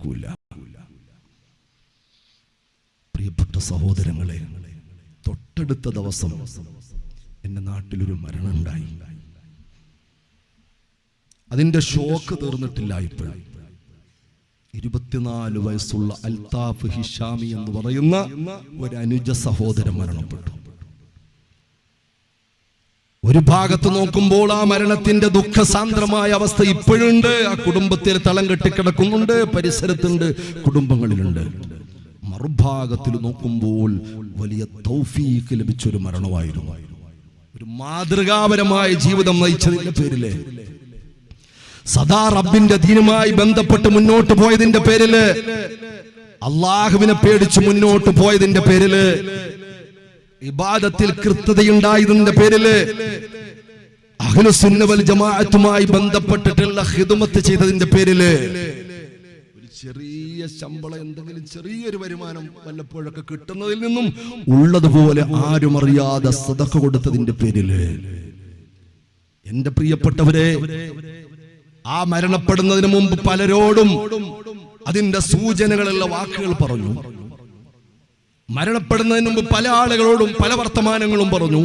നടക്കൂല. പ്രിയപ്പെട്ട സഹോദരങ്ങളെ, തൊട്ടടുത്ത ദിവസം എൻ്റെ നാട്ടിലൊരു മരണം ഉണ്ടായി. അതിൻ്റെ ഷോക്ക് തീർന്നിട്ടില്ല. ഇപ്പോൾ 24 വയസ്സുള്ള അൽതാഫ് ഹിഷാമി എന്ന് പറയുന്ന ഒരു അനുജ സഹോദരൻ മരണപ്പെട്ടു. ഒരു ഭാഗത്ത് നോക്കുമ്പോൾ ആ മരണത്തിന്റെ ദുഃഖസാന്ദ്രമായ അവസ്ഥ ഇപ്പോഴുണ്ട്. ആ കുടുംബത്തിൽ തളം കെട്ടിക്കിടക്കുന്നുണ്ട്, പരിസരത്തുണ്ട്, കുടുംബങ്ങളിലുണ്ട്. മറുഭാഗത്തിൽ നോക്കുമ്പോൾ വലിയ തൗഫീഖ് ലഭിച്ചൊരു മരണമായിരുന്നു. ഒരു മാതൃകാപരമായ ജീവിതം നയിച്ചതിന്റെ പേരില്, സദാ റബ്ബിന്റെ ദീനുമായി ബന്ധപ്പെട്ട് മുന്നോട്ട് പോയതിന്റെ പേരില്, അള്ളാഹുവിനെ പേടിച്ച് മുന്നോട്ട് പോയതിന്റെ പേരില്, ഇബാദത്തിൽ കൃത്യതയുണ്ടായതിന്റെ പേരില്, അഹ്ലുസുന്ന വൽ ജമാഅത്തുമായി ബന്ധപ്പെട്ടിട്ടുള്ള ഖിദ്മത്ത് ചെയ്തതിന്റെ പേരില് ഒരു ചെറിയ ശമ്പളം, എന്തെങ്കിലും ചെറിയൊരു വരുമാനം വല്ലപ്പോഴൊക്കെ കിട്ടുന്നതിൽ നിന്നും ഉള്ളതുപോലെ ആരും അറിയാതെ സദഖ കൊടുത്തതിന്റെ പേരില്, എന്റെ പ്രിയപ്പെട്ടവരെ, ആ മരണപ്പെടുന്നതിന് മുമ്പ് പലരോടും അതിന്റെ സൂചനകളുള്ള വാക്കുകൾ പറഞ്ഞു. മരണപ്പെടുന്നതിന് മുമ്പ് പല ആളുകളോടും പല വർത്തമാനങ്ങളും പറഞ്ഞു.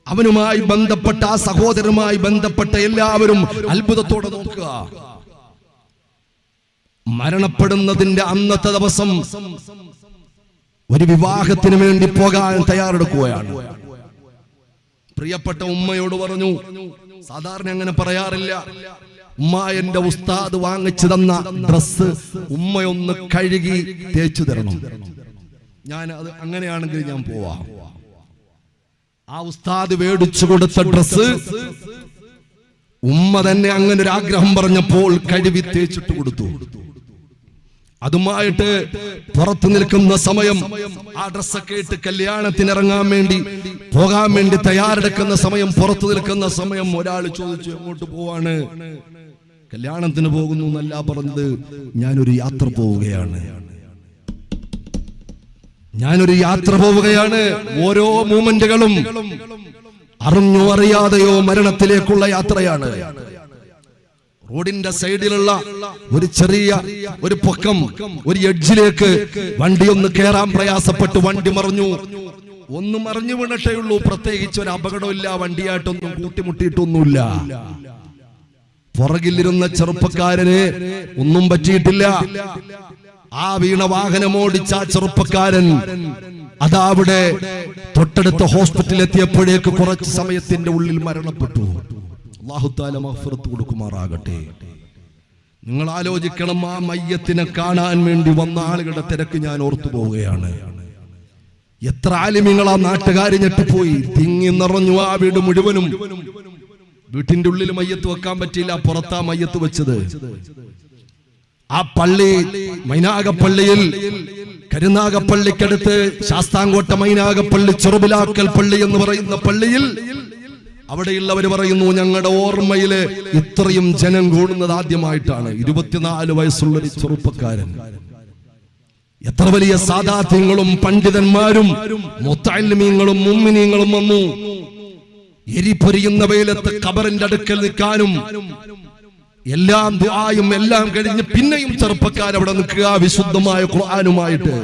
അവനുമായി ബന്ധപ്പെട്ട, ആ സഹോദരനുമായി ബന്ധപ്പെട്ട എല്ലാവരും അത്ഭുതത്തോടെ നോക്കുക. മരണപ്പെടുന്നതിന്റെ അന്നത്തെ ദിവസം ഒരു വിവാഹത്തിന് വേണ്ടി പോകാൻ തയ്യാറെടുക്കുകയാണ്. പ്രിയപ്പെട്ട ഉമ്മയോട് പറഞ്ഞു, സാധാരണ അങ്ങനെ പറയാറില്ല, ഉമ്മ എന്റെ ഉസ്താദ് വാങ്ങിച്ചു തന്ന ഡ്രസ്സ് ഉമ്മയൊന്ന് കഴുകി തേച്ചു തരണം, ഞാൻ അത് അങ്ങനെയാണെങ്കിൽ ഞാൻ പോവാം. ആ ഉസ്താദ് മേടിച്ചു കൊടുത്ത ഡ്രസ്സ് ഉമ്മ തന്നെ അങ്ങനെ ഒരു ആഗ്രഹം പറഞ്ഞപ്പോൾ കഴുകി തേച്ചിട്ട് കൊടുത്തു. അതുമായിട്ട് പുറത്തു നിൽക്കുന്ന സമയം, ആ ഡ്രസ്സൊക്കെ ഇട്ട് കല്യാണത്തിനിറങ്ങാൻ വേണ്ടി പോകാൻ വേണ്ടി തയ്യാറെടുക്കുന്ന സമയം, പുറത്തു നിൽക്കുന്ന സമയം ഒരാൾ ചോദിച്ചു, എങ്ങോട്ട് പോവാണ്? കല്യാണത്തിന് പോകുന്നു എന്നല്ല പറഞ്ഞത്, ഞാനൊരു യാത്ര പോവുകയാണ്, ഞാനൊരു യാത്ര പോവുകയാണ്. ഓരോ മൂമെന്റുകളും അറിഞ്ഞോ അറിയാതെയോ മരണത്തിലേക്കുള്ള യാത്രയാണ്. റോഡിന്റെ സൈഡിലുള്ള ഒരു ചെറിയ ഒരു പൊക്കം, ഒരു എഡ്ജിലേക്ക് വണ്ടി ഒന്ന് കയറാൻ പ്രയാസപ്പെട്ട് വണ്ടി മറിഞ്ഞു. ഒന്നും മറിഞ്ഞു വീണട്ടേ ഉള്ളൂ, പ്രത്യേകിച്ച് ഒരു അപകടമില്ല, വണ്ടിയായിട്ടൊന്നും കൂട്ടിമുട്ടിയിട്ടൊന്നുമില്ല. പുറകിലിരുന്ന ചെറുപ്പക്കാരന് ഒന്നും പറ്റിയിട്ടില്ല. ആ വീണ വാഹനം ഓടിച്ച ചെറുപ്പക്കാരൻ അതാ അവിടെ തൊട്ടടുത്ത ഹോസ്പിറ്റലിൽ എത്തിയപ്പോഴേക്ക് കുറച്ച് സമയത്തിന്റെ ഉള്ളിൽ മരണപ്പെട്ടു. അല്ലാഹു തആല മഗ്ഫിറത്ത് കൊടുക്കുമാറാകട്ടെ. നിങ്ങൾ ആലോചിക്കണം, ആ മയ്യത്തിനെ കാണാൻ വേണ്ടി വന്ന ആളുകളുടെ തിരക്ക് ഞാൻ ഓർത്തു പോവുകയാണ്. എത്ര ആലിമീങ്ങളാ നാട്ടുകാർ ഞെട്ടിപ്പോയി. തിങ്ങി നിറഞ്ഞു ആ വീട് മുഴുവനും. വീട്ടിന്റെ ഉള്ളിൽ മയ്യത്ത് വെക്കാൻ പറ്റിയില്ല, പുറത്താ മയ്യത്ത് വെച്ചത്. ആ പള്ളി, മൈനാഗപ്പള്ളിയിൽ, കരുനാഗപ്പള്ളിക്കടുത്ത് ശാസ്താംകോട്ട മൈനാഗപ്പള്ളി, ചെറുബിലാക്കൽ പള്ളി എന്ന് പറയുന്ന പള്ളിയിൽ, അവിടെയുള്ളവർ പറയുന്നു, ഞങ്ങളുടെ ഓർമ്മയില് ഇത്രയും ജനം കൂടുന്നത് ആദ്യമായിട്ടാണ്. 24 വയസ്സുള്ള ഒരു ചെറുപ്പക്കാരൻ. എത്ര വലിയ സാദാത്യങ്ങളും പണ്ഡിതന്മാരും മുത്തഅല്ലിമീങ്ങളും മുഅ്മിനീങ്ങളും വന്നു. എരിപൊരിയുന്ന വെയിലത്ത് ഖബറിന്റെ അടുക്കൽ നിൽക്കാനും എല്ലാം ദുആയും എല്ലാം കഴിഞ്ഞ് പിന്നെയും ചെറുപ്പക്കാർ അവിടെ നിൽക്കുക വിശുദ്ധമായ ഖുർആനുമായിട്ട്.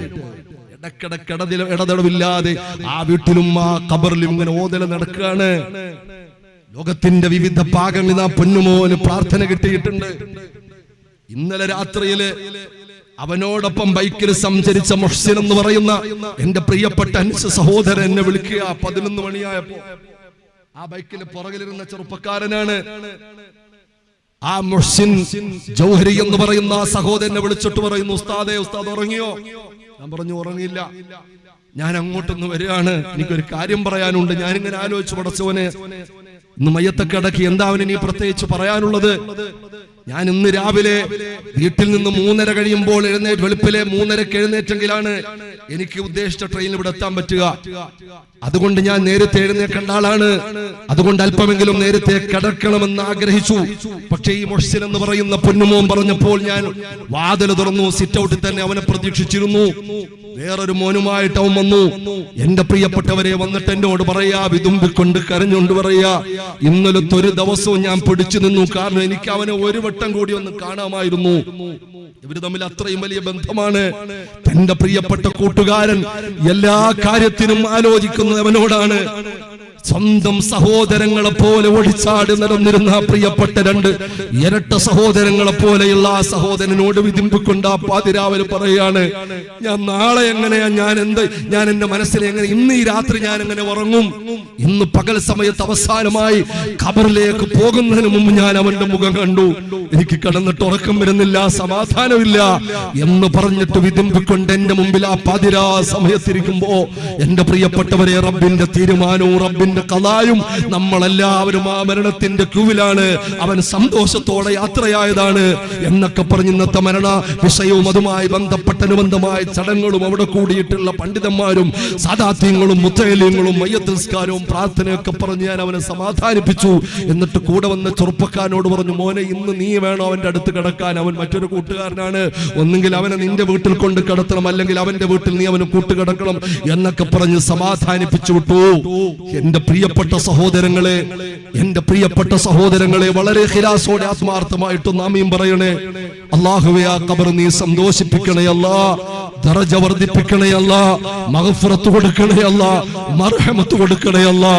ഇടക്കിടക്ക് ഇടതടവില്ലാതെ ആ വീട്ടിലും ആ ഖബറിലും ഇങ്ങനെ ഓതൽ നടക്കുകയാണ്. ലോകത്തിന്റെ വിവിധ ഭാഗങ്ങളിൽ ആ പൊന്നുമോന് പ്രാർത്ഥന കിട്ടിയിട്ടുണ്ട്. ഇന്നലെ രാത്രിയില് അവനോടൊപ്പം ബൈക്കിൽ സഞ്ചരിച്ച മുഹ്സിൻ എന്ന് പറയുന്ന എന്റെ പ്രിയപ്പെട്ട അൻസ് സഹോദരൻ എന്നെ വിളിക്കുക. 11 മണിയായപ്പോ ആ ബൈക്കിൽ പുറകിലിരുന്ന ചെറുപ്പക്കാരനാണ്. ആ മുഹ്സിൻ ജൗഹരി എന്ന് പറയുന്ന ആ സഹോദരനെ വിളിച്ചിട്ട് പറയുന്നു, ഉസ്താദേ, ഉസ്താദ് ഉറങ്ങിയോ? ഞാൻ പറഞ്ഞു, ഉറങ്ങിയില്ല, ഞാൻ അങ്ങോട്ടൊന്ന് വരികയാണ്, എനിക്കൊരു കാര്യം പറയാനുണ്ട്. ഞാനിങ്ങനെ ആലോചിച്ചു, പടച്ചവനെ, ഇന്ന് മയ്യത്തൊക്കെ അടക്കി, എന്താ അവന് നീ പ്രത്യേകിച്ച് പറയാനുള്ളത്? ഞാൻ ഇന്ന് രാവിലെ വീട്ടിൽ നിന്ന് 3:30 കഴിയുമ്പോൾ വെളുപ്പിലെ 3:30 എഴുന്നേറ്റെങ്കിലാണ് എനിക്ക് ഉദ്ദേശിച്ച ട്രെയിനിൽ ഇവിടെ എത്താൻ പറ്റുക. അതുകൊണ്ട് ഞാൻ നേരത്തെ എഴുന്നേൽക്കേണ്ട ആളാണ്. അതുകൊണ്ട് അല്പമെങ്കിലും നേരത്തെ കിടക്കണമെന്ന് ആഗ്രഹിച്ചു. പക്ഷേ ഈ മുഹ്സിൻ എന്ന് പറയുന്ന പൊന്നുമോൻ പറഞ്ഞപ്പോൾ ഞാൻ വാതിൽ തുറന്നു. സിറ്റ് ഔട്ടിൽ തന്നെ അവനെ പ്രതീക്ഷിച്ചിരുന്നു. വേറൊരു മോനുമായിട്ട് അവൻ വന്നു. എന്റെ പ്രിയപ്പെട്ടവരെ, വന്നിട്ട് എന്നോട് പറയാ, വിതുമ്പിക്കൊണ്ട് കരഞ്ഞുകൊണ്ട് പറയാ, ഇന്നലത്തെ ഒരു ദിവസവും ഞാൻ പിടിച്ചു നിന്നു. കാരണം എനിക്ക് അവനെ ഒരു വട്ടം കൂടി ഒന്ന് കാണാമായിരുന്നു. ഇവര് തമ്മിൽ അത്രയും വലിയ ബന്ധമാണ്. തന്റെ പ്രിയപ്പെട്ട കൂട്ടുകാരൻ എല്ലാ കാര്യത്തിനും ആലോചിക്കുന്നവനോടാണ്. സ്വന്തം സഹോദരങ്ങളെ പോലെ ഒളിച്ചാടി നടന്നിരുന്ന പ്രിയപ്പെട്ട രണ്ട് ഇരട്ട സഹോദരങ്ങളെ പോലെയുള്ള ആ സഹോദരനോട് വിതുമ്പിക്കൊണ്ട് ആ പാതിരാവിലെ പറയാണ്, ഞാൻ നാളെ എങ്ങനെയാ, ഞാൻ എന്റെ മനസ്സിൽ എങ്ങനെ, ഇന്ന് ഈ രാത്രി ഞാൻ എങ്ങനെ ഉറങ്ങും? ഇന്ന് പകൽ സമയത്ത് അവസാനമായി ഖബറിലേക്ക് പോകുന്നതിന് മുമ്പ് ഞാൻ അവന്റെ മുഖം കണ്ടു, എനിക്ക് കിടന്നിട്ട് ഉറക്കം വരുന്നില്ല, സമാധാനമില്ല എന്ന് പറഞ്ഞിട്ട് വിതുമ്പിക്കൊണ്ട് എന്റെ മുമ്പിൽ ആ പാതിരാ സമയത്തിരിക്കുമ്പോ, എന്റെ പ്രിയപ്പെട്ടവരെ, റബ്ബിന്റെ തീരുമാനവും റബ്ബിന്റെ കലായും നമ്മളെല്ലാവരും ആ മരണത്തിന്റെ ക്യൂവിലാണ്. അവൻ സന്തോഷത്തോടെ യാത്രയായതാണ് എന്നൊക്കെ പറഞ്ഞ് ഇന്നത്തെ മരണ വിഷയവും അതുമായി ബന്ധപ്പെട്ട അനുബന്ധമായ ചടങ്ങുകളും അവിടെ കൂടിയിട്ടുള്ള പണ്ഡിതന്മാരും സാദാത്യങ്ങളും മുത്തലിങ്ങളും മയ്യത്ത് നിസ്കാരവും പ്രാർത്ഥനയൊക്കെ പറഞ്ഞ് ഞാൻ അവനെ സമാധാനിപ്പിച്ചു. എന്നിട്ട് കൂടെ വന്ന ചെറുപ്പക്കാരനോട് പറഞ്ഞു, മോനെ ഇന്ന് നീ വേണോ അവന്റെ അടുത്ത് കിടക്കാൻ? അവൻ മറ്റൊരു കൂട്ടുകാരനാണ്, ഒന്നുകിൽ അവനെ നിന്റെ വീട്ടിൽ കൊണ്ട് കിടത്തണം, അല്ലെങ്കിൽ അവന്റെ വീട്ടിൽ നീ അവന് കൂട്ടുകിടക്കണം എന്നൊക്കെ പറഞ്ഞ് സമാധാനിപ്പിച്ചു വിട്ടു. എന്റെ പ്രിയപ്പെട്ട സഹോദരങ്ങളെ, എന്റെ പ്രിയപ്പെട്ട സഹോദരങ്ങളെ, വളരെ ഖിലാസോടെ ആത്മാർത്ഥമായിട്ട് ആമീൻ പറയണേ. അല്ലാഹുവേ, ആ ഖബർ നീ സന്തോഷിപ്പിക്കണേ അല്ലാ, ദറജ വർദ്ധിപ്പിക്കണേ അല്ലാ, മഗ്ഫിറത്ത് കൊടുക്കണേ അല്ലാ, മർഹമത്ത് കൊടുക്കണേ അല്ലാ,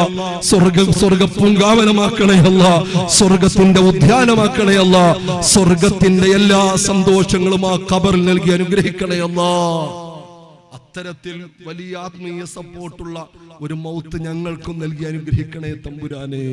സ്വർഗ്ഗ പൂങ്കാവനമാക്കണേ അല്ലാ, സ്വർഗ്ഗത്തിന്റെ ഉദ്യാനമാക്കണേ അല്ലാ, സ്വർഗ്ഗത്തിന്റെ എല്ലാ സന്തോഷങ്ങളും ആ ഖബറിൽ നൽകി അനുഗ്രഹിക്കണേ അല്ലാ. അത്തരത്തിൽ വലിയ ആത്മീയ സപ്പോർട്ടുള്ള ഒരു മൗത്ത് ഞങ്ങൾക്കും നൽകി അനുഗ്രഹിക്കണേ തമ്പുരാനെ.